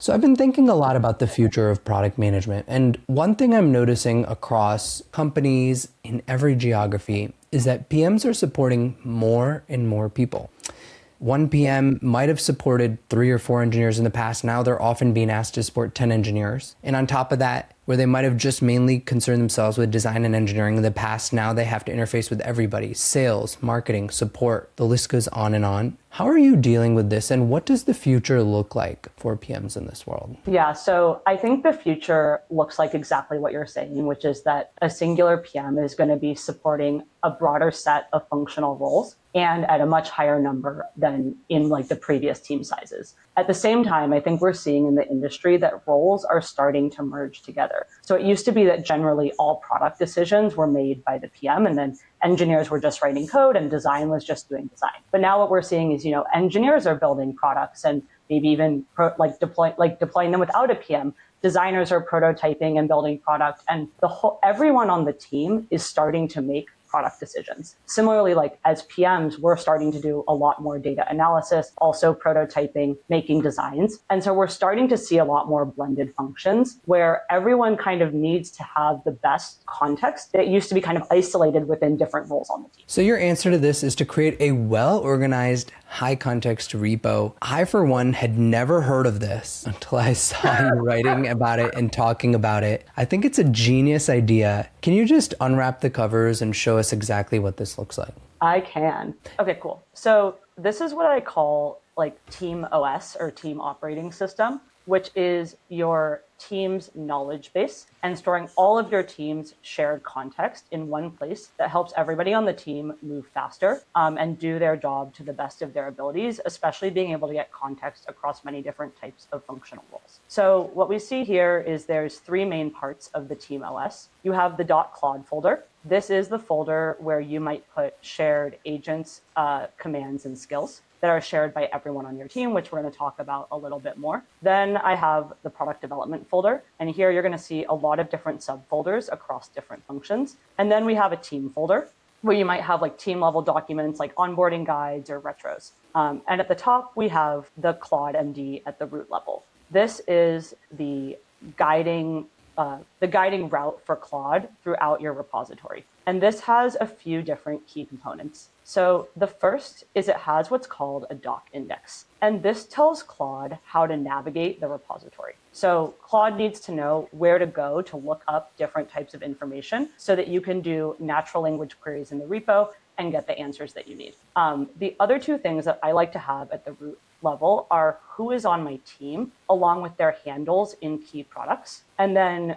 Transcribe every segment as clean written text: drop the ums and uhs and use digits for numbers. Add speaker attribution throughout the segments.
Speaker 1: So I've been thinking a lot about the future of product management, and one thing I'm noticing across companies in every geography is that PMs are supporting more and more people. One PM might have supported 3 or 4 engineers in the past. Now they're often being asked to support 10 engineers. And on top of that, where they might have just mainly concerned themselves with design and engineering in the past, now they have to interface with everybody: sales, marketing, support, the list goes on and on. How are you dealing with this, and what does the future look like for PMs in this world?
Speaker 2: Yeah, so I think the future looks like exactly what you're saying, which is that a singular PM is going to be supporting a broader set of functional roles and at a much higher number than in like the previous team sizes. At the same time, I think we're seeing in the industry that roles are starting to merge together. So it used to be that generally all product decisions were made by the PM, and then engineers were just writing code and design was just doing design. But now what we're seeing is, engineers are building products and maybe even deploying them without a PM. Designers are prototyping and building product, and everyone on the team is starting to make product decisions. Similarly, as PMs, we're starting to do a lot more data analysis, also prototyping, making designs. And so we're starting to see a lot more blended functions where everyone kind of needs to have the best context that used to be kind of isolated within different roles on the team.
Speaker 1: So your answer to this is to create a well-organized, high-context repo. I, for one, had never heard of this until I saw you writing about it and talking about it. I think it's a genius idea. Can you just unwrap the covers and show us exactly what this looks like?
Speaker 2: I can. Okay, cool. So this is what I call team OS or team operating system, which is your team's knowledge base and storing all of your team's shared context in one place that helps everybody on the team move faster and do their job to the best of their abilities, especially being able to get context across many different types of functional roles. So what we see here is there's 3 main parts of the team OS. You have the .claude folder. This is the folder where you might put shared agents, commands, and skills that are shared by everyone on your team, which we're going to talk about a little bit more. Then I have the product development folder. And here you're going to see a lot of different subfolders across different functions. And then we have a team folder where you might have team level documents like onboarding guides or retros. And at the top, we have the Claude MD at the root level. This is the guiding route for Claude throughout your repository. And this has a few different key components. So the first is it has what's called a doc index. And this tells Claude how to navigate the repository. So Claude needs to know where to go to look up different types of information so that you can do natural language queries in the repo and get the answers that you need. The other 2 things that I like to have at the root level are who is on my team, along with their handles in key products, and then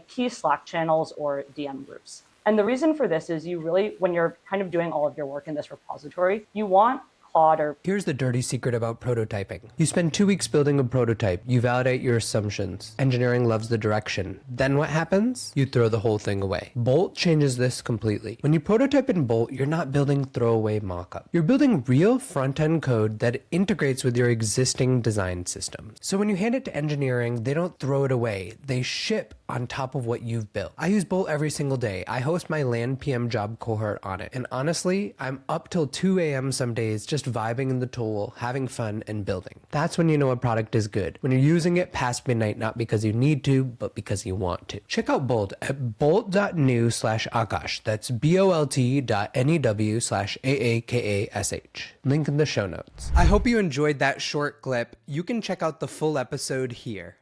Speaker 2: key Slack channels or DM groups. And the reason for this is when you're kind of doing all of your work in this repository, you want Claude or...
Speaker 1: Here's the dirty secret about prototyping. You spend 2 weeks building a prototype. You validate your assumptions. Engineering loves the direction. Then what happens? You throw the whole thing away. Bolt changes this completely. When you prototype in Bolt, you're not building throwaway mockup. You're building real front-end code that integrates with your existing design system. So when you hand it to engineering, they don't throw it away. They ship on top of what you've built. I use Bolt every single day. I host my land PM job cohort on it. And honestly, I'm up till 2 a.m. some days just vibing in the tool, having fun, and building. That's when you know a product is good. When you're using it past midnight, not because you need to, but because you want to. Check out Bolt at bolt.new/Aakash. That's bolt.new/AAKASH. Link in the show notes. I hope you enjoyed that short clip. You can check out the full episode here.